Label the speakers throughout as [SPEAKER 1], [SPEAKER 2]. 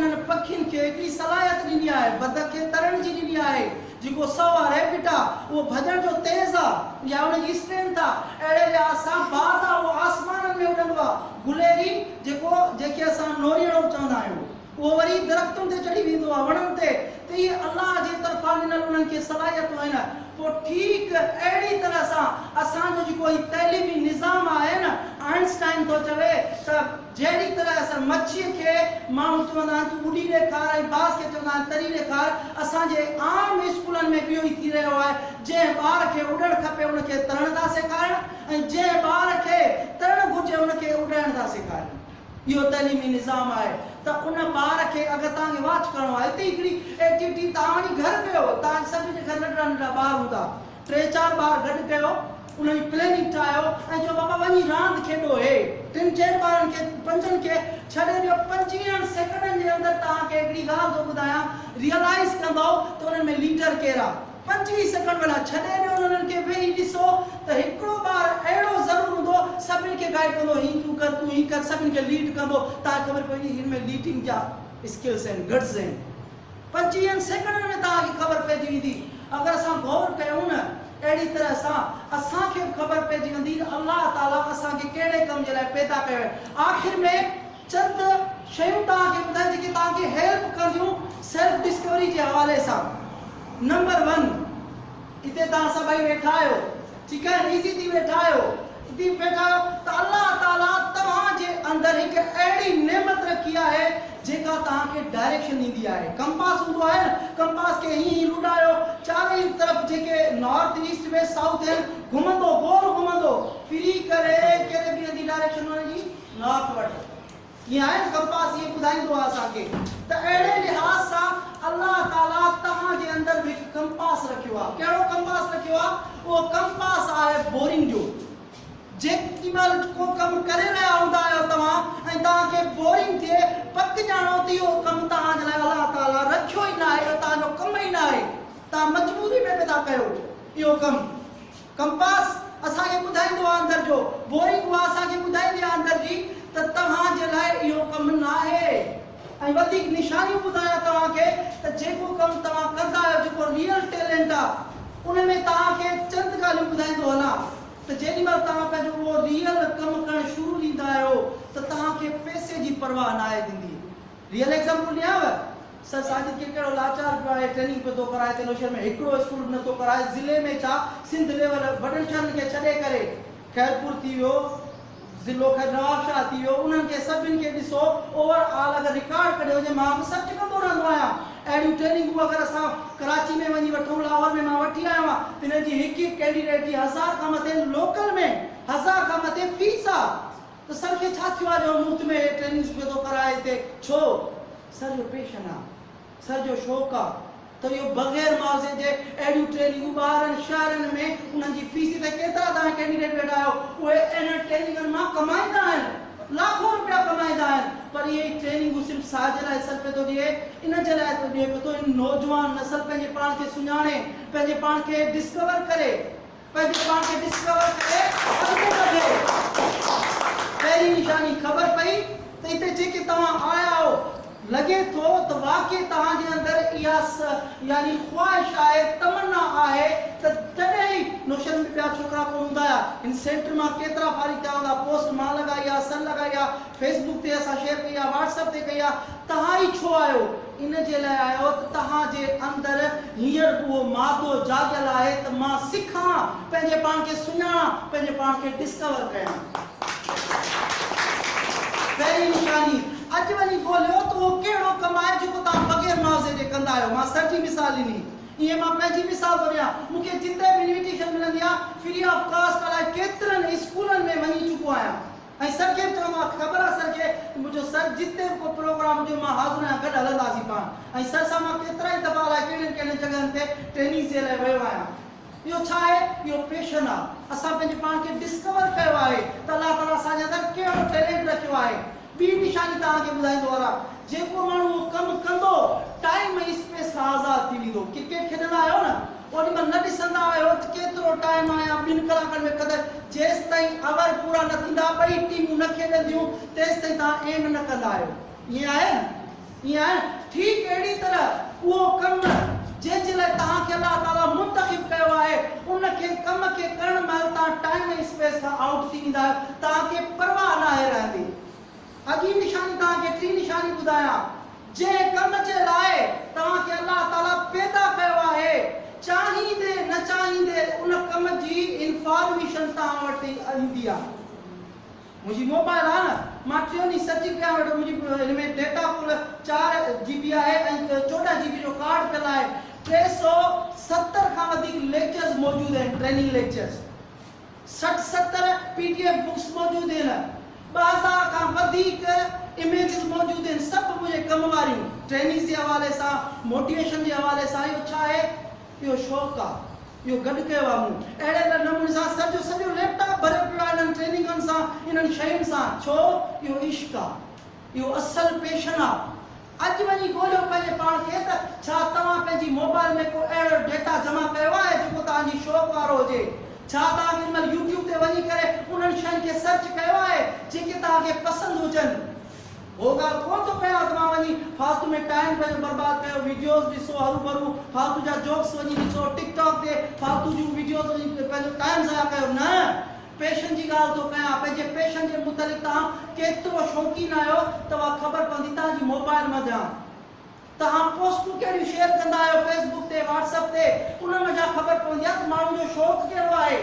[SPEAKER 1] इन्हनि पखियुनि खे हिकिड़ी सलाहियत ॾिनी आहे, बदक खे तरण जी ॾिनी आहे, जेको सवा रैबिट आहे उहो भॼण जो तेज़ आहे या उनजी स्ट्रेंथ आहे। अहिड़े असां बाज़ आहे उहो आसमाननि में उॾंदो आहे। गुलेरी जेके असां नोरीअड़ो चवंदा आहियूं उहो वरी दरख़्तुनि ते चढ़ी वेंदो आहे, वणनि ते। त इहे अलाह जे तरफ़ां ॾिनल उन्हनि खे सलाहियतूं आहिनि। पोइ ठीकु अहिड़ी तरह सां असांजो जेको ही तइलीमी निज़ाम आहे न, आइंस्टाइन थो चवे त जहिड़ी तरह असां मच्छीअ खे माण्हू चवंदा आहिनि तूं उॾी ॾेखार ऐं बाज़ खे चवंदा आहिनि तरी ॾेखार, असांजे आम स्कूलनि में बि इहो ई थी रहियो आहे। जंहिं ॿार खे उॾणु खपे उनखे तरण था सेखारणु ऐं जंहिं ॿार खे तरणु घुरिजे उनखे उॾाइण था सेखारणु। इहो तइलीमी निज़ाम आहे। त उन ॿार खे अगरि तव्हांखे वॉच करिणो आहे, हिते हिकिड़ी एक्टिविटी तव्हां वञी घर कयो। तव्हां सभिनी जे घर नंढड़ा नंढड़ा ॿार हूंदा, 3-4 ॿार गॾु कयो, उनजी प्लेनिंग ठाहियो ऐं चयो बाबा वञी रांदि खेॾो। हे 3-4 ॿारनि खे 5 खे छॾे ॾियो। 25 सेकंडनि जे अंदरि तव्हांखे हिकिड़ी ॻाल्हि थो ॿुधायां, रियलाइज़ कंदो त उन्हनि में लीडर केरु आहे। 25 सेकंड वेला छॾे ॾियो, उन्हनि खे वेही ॾिसो त हिकिड़ो ॿार अहिड़ो ज़रूरु हूंदो सभिनी खे गाइड कंदो, हीअ तूं कर, तूं हीअ कर, सभिनी खे लीड कंदो। तव्हांखे ख़बर पवंदी हिन में लीडिंग जा स्किल्स आहिनि, गट्स आहिनि। 25 सेकंडनि में तव्हांखे ख़बर पइजी वेंदी। अगरि असां गौर कयूं न अहिड़ी तरह सां असांखे ख़बर पइजी वेंदी त अलाह ताला असांखे कहिड़े कम जे लाइ पैदा कयो आहे। आख़िर में चंद शयूं तव्हांखे ॿुधाए जेके तव्हांखे हेल्प कंदियूं सेल्फ डिस्कवरी जे हवाले सां। नंबर 1, हिते तव्हां सभई वेठा आहियो, ठीकु आहे, इज़ी थी वेठा आहियो, त अलाह ताला तव्हांजे अंदरि हिकु अहिड़ी नेमत रखी आहे जेका तव्हांखे डायरेक्शन ॾींदी आहे। कंपास हूंदो आहे न, कंपास खे हीअं लुॾायो, चारई तरफ़ जेके नॉर्थ ईस्ट वेस्ट साउथ आहिनि घुमंदो, गोल घुमंदो, फिरी करे कहिड़े बि हंधि डायरेक्शन हुनजी नॉर्थ वटि। ईअं आहे कंपास, ईअं ॿुधाईंदो आहे असांखे। त अहिड़े लिहाज़ सां अलाह ताला तव्हांजे अंदरि बि हिकु कंपास रखियो आहे। कहिड़ो कंपास रखियो आहे? उहो कंपास आहे बोरिंग जो। जेकी महिल को कमु करे रहिया हूंदा आहियो तव्हां ऐं तव्हांखे बोरिंग थिए, पक ॼाणो त इहो कमु तव्हांजे लाइ अलाह ताला रखियो ई न आहे, इहो तव्हांजो कमु ई न आहे, तव्हां मजबूरी में बि था कयो इहो कमु। कंपास असांखे ॿुधाईंदो आहे अंदरि जो, बोरिंग उहा असांखे ॿुधाईंदी आहे अंदरि जी त तव्हांजे लाइ इहो कमु न आहे। ऐं वधीक निशानियूं ॿुधायां तव्हांखे त जेको कमु तव्हां कंदा आहियो, जेको रियल टैलेंट आहे, उन में तव्हांखे चंद ॻाल्हियूं ॿुधाईंदो हलां त जेॾी महिल तव्हां पंहिंजो उहो रियल कमु करणु शुरू ॾींदा आहियो त तव्हांखे पैसे जी परवाह न आहे थींदी। रियल एग्ज़ाम्पल ॾियांव, सर साजिद खे कहिड़ो लाचार पियो आहे, ट्रेनिंग पियो थो कराए तेलो शहर में, हिकिड़ो स्कूल नथो कराए, ज़िले में छा सिंध लेवल वॾनि शहरनि खे छॾे करे खैरपुर थी वियो, ज़िलो नवाबशाह थी वियो, उन्हनि खे सभिनि खे ॾिसो ओवरऑल अगरि रिकॉर्ड कढियो हुजे, मां बि सर्च कंदो रहंदो आहियां अहिड़ियूं ट्रेनिंगूं। अगरि असां कराची में वञी वठूं, लाहौर में मां वठी आयो आहियां, त हिन जी हिकु हिकु कैंडिडेट जी 1000 खां मथे लोकल में 1000 खां मथे फीस आहे। त सर खे छा थियो आहे जो मुफ़्त में ट्रेनिंग्स पियो थो कराए हिते? छो? सर जो पैशन आहे, सर जो शौक़ु आहे। त इहो बग़ैर मुआवज़े जे अहिड़ियूं ट्रेनिंगूं ॿारनि शहरनि में उन्हनि जी फीस ते केतिरा तव्हां कैंडिडेट वेठा आहियो, उहे इन्हनि ट्रेनिंगनि मां कमाईंदा आहिनि, लाखों रुपया कमाईंदा आहिनि। पर इहे ट्रेनिंगूं सिर्फ़ु साज लाइ सर पे थो ॾिए, इन जे लाइ थो ॾिए पियो इन नौजवान नस्ल पंहिंजे पाण खे सुञाणे, पंहिंजे पाण खे डिस्कवर करे, पंहिंजे पाण खे डिस्कवर करे अॻिते वधे। पहिरीं निशानी ख़बर पई त हिते जेके तव्हां आया आहियो, लॻे थो त वाक़ई तव्हांजे अंदरि इहा यानी ख़्वाहिश आहे, तमन्ना आहे त तॾहिं नौशहर में ॿिया छोकिरा कोन हूंदा हुआ। हिन सेंटर मां केतिरा फारिग थिया हूंदा, पोस्ट मां लॻाई आहे, सर लॻाई आहे, फेसबुक ते असां शेयर कई आहे, व्हाट्सएप ते कई आहे। तव्हां ई छो आहियो? इन जे लाइ आहियो त तव्हांजे अंदरि हींअर उहो मादो जाॻियल आहे त मां सिखां, पंहिंजे पाण खे सुञाणां, पंहिंजे पाण खे डिस्कवर कयां। पहिरीं निशानी अॼु वञी ॻोल्हियो त उहो कहिड़ो कमु आहे जेको तव्हां बग़ैर मुआवज़े जे कंदा आहियो। मां सर जी मिसाल ॾिनी, ईअं मां पंहिंजी मिसाल थो ॾियां। मूंखे जिते बि इन्विटेशन मिलंदी आहे, फ्री ऑफ कास्ट अलाए केतिरनि स्कूलनि में वञी चुको आहियां ऐं सर खे चवंदो आहे, ख़बर आहे सर खे मुंहिंजो सर जिते बि को प्रोग्राम हुजे मां हाज़िर आहियां, गॾु हलंदासीं पाण। ऐं सर सां मां केतिरा ई दफ़ा अलाए कहिड़ियुनि कहिड़ियुनि जॻहनि ते ट्रेनिंग जे लाइ वियो आहियां। इहो छा आहे? इहो पैशन आहे। असां पंहिंजे पाण खे डिस्कवर कयो आहे त अलाह ताला असांजे अंदरि कहिड़ो टैलेंट रखियो आहे। ॿी निशानी तव्हांखे ॿुधाईंदो आहे, जेको माण्हू उहो कमु कंदो टाइम ऐं स्पेस खां आज़ादु थी वेंदो। क्रिकेट खेॾंदा आहियो न, ओॾी महिल न ॾिसंदा आहियो त केतिरो टाइम आहे या 2 कलाकनि में कदर, जेसि ताईं अवर पूरा न थींदा, 2 टीमूं न खेॾंदियूं, तेसि ताईं तव्हां एम न कंदा आहियो। ईअं आहे न? ये ठीक अड़ी तरह वो कम जे लाइ तव्हांखे अल्लाह ताला मुंतखिब कयो आहे उनखे कम खे करण महिल तव्हां टाइम ऐं स्पेस खां आउट थी वेंदा आहियो, तव्हांखे परवाह न आहे रहंदी। अॻी निशानी तव्हांखे टी निशानी ॿुधायां, जे कम जे लाइ तव्हांखे अल्लाह ताला पैदा कयो आहे, चाहींदे न चाहींदे उन कम जी इंफॉर्मेशन तव्हां वटि ईंदी आहे। मुझी मोबाइल है ना, मां 3 ॾींहं सर्च कया वटो मुझी इनमें डेटा कुल 4 GB है ऐं 14 GB जो कार्ड पियल आहे। 370 खां वधीक लेक्चर्स मौजूद हैं, ट्रेनिंग लेक्चर्स, 60-70 PDF बुक्स मौजूद हैं, 2000 खां वधीक इमेजेस मौजूद हैं, सब मुझे कम वारियूं ट्रेनिंग जे हवाले सां, मोटिवेशन जे हवाले सां। इहो छा आहे? इहो शौक़ आहे, यो गड कयो आहे मूं अहिड़े नमूने सां सॼो लैपटॉप भरियो पियो आहे इन्हनि ट्रेनिंगनि सां, इन्हनि शयुनि सां। छो? इहो इश्क़ आहे, इहो असल पैशन आहे। अॼु वञी ॻोल्हियो पंहिंजे पाण खे त छा तव्हां पंहिंजी मोबाइल में को अहिड़ो डेटा जमा कयो आहे जेको तव्हांजी शौक़ वारो हुजे? छा तव्हां केॾीमहिल यूट्यूब ते वञी करे उन्हनि शयुनि खे सर्च कयो आहे जेके तव्हांखे पसंदि हुजनि? वो ॻाल्हि कोन थो कयां त मां वञी फालतू में टाइम पंहिंजो बर्बाद कयो, वीडियोस ॾिसो हरू भरू, फालतू जा जोक्स वञी ॾिसो, टिकटॉक ते फालतू जूं वीडियोस वञी पंहिंजो टाइम ज़ाया कयो। न, पैशन जी ॻाल्हि थो कयां। पंहिंजे पैशन जे मुतलिक़ तव्हां केतिरो शौक़ीन आहियो तव्हां ख़बर पवंदी तव्हांजी मोबाइल मथां। तव्हां पोस्टूं कहिड़ियूं शेयर कंदा आहियो फेसबुक ते, व्हाट्सएप ते, उन मथां ख़बर पवंदी आहे त माण्हू जो शौक़ कहिड़ो आहे।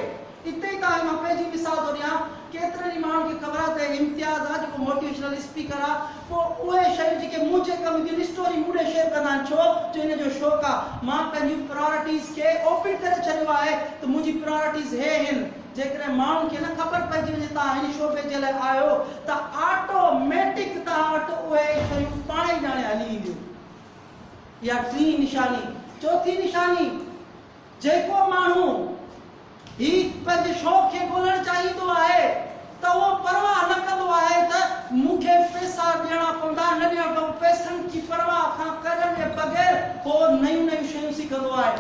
[SPEAKER 1] इते ई तव्हां मां पंहिंजी मिसाल थो ॾियां, केतिरनि ई माण्हुनि खे ख़बर आहे त इम्तियाज़ आहे जेको मोटिवेशनल स्पीकर आहे, पोइ उहे शयूं जेके मुंहिंजे कम जूं स्टोरी मूंखे शेयर कंदा आहिनि। छो? जो इन जो शौक़ु आहे। मां पंहिंजी प्रायोरिटीज़ खे ओपन करे छॾियो आहे त मुंहिंजी प्रायोरिटीज़ हे आहिनि। जेकॾहिं माण्हुनि खे न ख़बर पइजी वञे तव्हां हिन शोबे जे लाइ आहियो त ऑटोमेटिक तव्हां वटि उहे शयूं पाण ई ॼाणे हली ईंदियूं। इहा टी निशानी। चौथी निशानी, जेको माण्हू ही पंहिंजे शौक़ खे ॻोल्हणु चाहींदो आहे त उहो परवाह न कंदो आहे त मूंखे पैसा ॾियणा पवंदा, न ॾियणा पवंदा। पैसनि जी परवाह खां करण जे बग़ैर उहो नयूं शयूं सिखंदो आहे,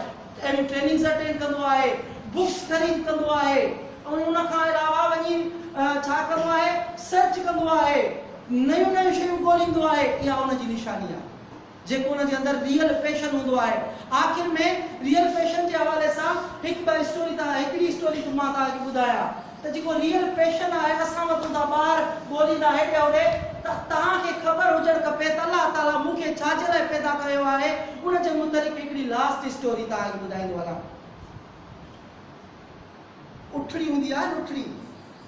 [SPEAKER 1] अहिड़ी ट्रेनिंग्स अटेंड कंदो आहे, बुक्स ख़रीद कंदो आहे, ऐं उन खां अलावा वञी छा कंदो आहे? सर्च कंदो आहे, नयूं शयूं ॻोल्हींदो आहे। इहा उनजी निशानी आहे जेको उनजे अंदरि रियल पैशन हूंदो आहे। आख़िर में रियल पैशन जे हवाले सां हिकिड़ी स्टोरी मां तव्हांखे ॿुधायां त जेको रियल पैशन आहे, असां वटि हूंदा ॿार ॻोल्हींदा हेॾे होॾे, त तव्हांखे ख़बर हुजणु खपे त अल्लाह ताला मूंखे छाजे लाइ पैदा कयो आहे। उनजे मुतलिक़ हिकिड़ी लास्ट स्टोरी तव्हांखे ॿुधाईंदो हलां। उठड़ी हूंदी आहे उठड़ी,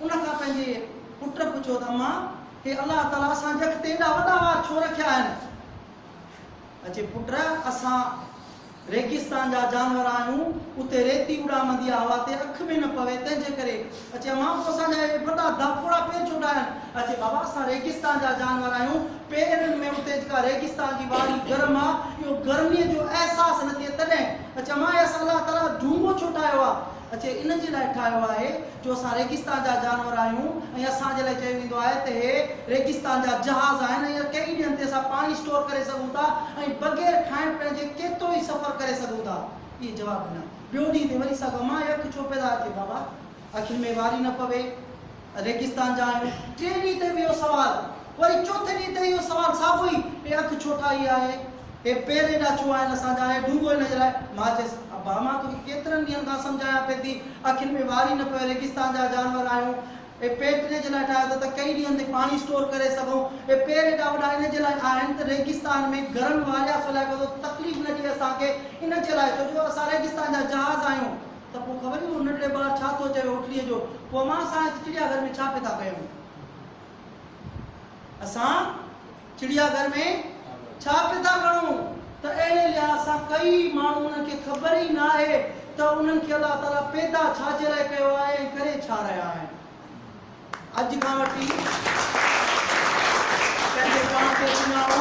[SPEAKER 1] उन खां पंहिंजे पुट पुछियो त अम्मा हे अल्लाह ताला असांजे अॻिते एॾा वॾा वार छो रखिया आहिनि? अचे पुट, असां रेगिस्तान जा जानवर आहियूं, उते रेती उॾामंदी आहे हवा ते, अख में न पवे, तंहिंजे करे। अचे मां पोइ असांजा वॾा धपोड़ा पेर छो आहिनि? अचे बाबा असां रेगिस्तान जा जानवर आहियूं, पेरनि में उते जेका रेगिस्तान जी वारी गर्म आहे, इहो गर्मीअ जो अहसासु न थिए तॾहिं। अच्छा मां असां अल्लाह ताला ढूंगो छो ठाहियो आहे? अच्छे इन जे लाइ ठाहियो आहे जो असां रेगिस्तान जा जानवर आहियूं ऐं असांजे लाइ चयो वेंदो आहे त हे रेगिस्तान जा जहाज़ आहिनि ऐं कई ॾींहंनि ते असां पाणी स्टोर करे सघूं था ऐं बग़ैर खाइण पीअण जे केतिरो ई सफ़र करे सघूं था। इहे जवाब ॾिना। ॿियो ॾींहुं ते वरी साॻियो, मां अखि छो पैदा थिए बाबा? अखियुनि में वारी न पवे, रेगिस्तान जा आहियूं। टे ॾींहं ते बि इहो सुवाल, वरी चौथे ॾींहं ते इहो सुवाल साॻियो ई, हे अखि छो ठाही आहे, हे पेर एॾा छो आहिनि असांजा, हे ढूंगो हिन जे लाइ। मां चयसि अब्बा मां तोखे केतिरनि ॾींहंनि खां सम्झायां पई थी, अखियुनि में वारी न पवे, रेगिस्तान जा जानवर आहियूं, हे पेट जे लाइ ठाहियो त कई ॾींहंनि ते पाणी स्टोर करे सघूं, हे पेर एॾा वॾा इन जे लाइ आहिनि त रेगिस्तान में गरम वारिया फैलाए थो, तकलीफ़ न ॾिए असांखे, इन जे लाइ छो जो असां रेगिस्तान जा जहाज़ आहियूं। त पोइ ख़बर ई नंढड़े ॿार छा थो चए उठड़ीअ जो, पोइ मां असां चिड़ियाघर में छा पिया था कयूं? असां चिड़ियाघर में छा पिया था करूं? त अहिड़े लिहाज़ सां कई माण्हू उन्हनि खे ख़बर ई न आहे त उन्हनि खे अल्लाह ताला पैदा छाजे लाइ कयो आहे ऐं करे छा रहिया आहिनि। अॼु खां वठी पंहिंजे पाण खे सुञाणो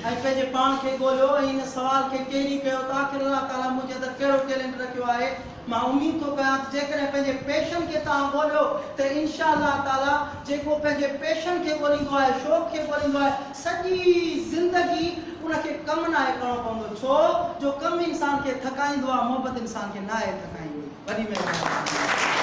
[SPEAKER 1] ऐं पंहिंजे पाण खे ॻोल्हियो ऐं हिन सुवाल खे केरी कयो त आख़िर अल्लाह ताला मुंहिंजे अंदरि कहिड़ो टैलेंट रखियो आहे। मां उमीद थो कयां त जेकॾहिं पंहिंजे पैशन खे तव्हां ॻोल्हियो त इंशा अल्लाह ताला जेको पंहिंजे पैशन खे ॻोल्हींदो आहे, शौक़ खे ॻोल्हींदो आहे, सॼी ज़िंदगी उनखे कमु न आहे करिणो पवंदो। छो जो कमु इंसान खे थकाईंदो आहे, मोहबत इंसान खे न आहे थकाईंदी। वॾी महिरबानी।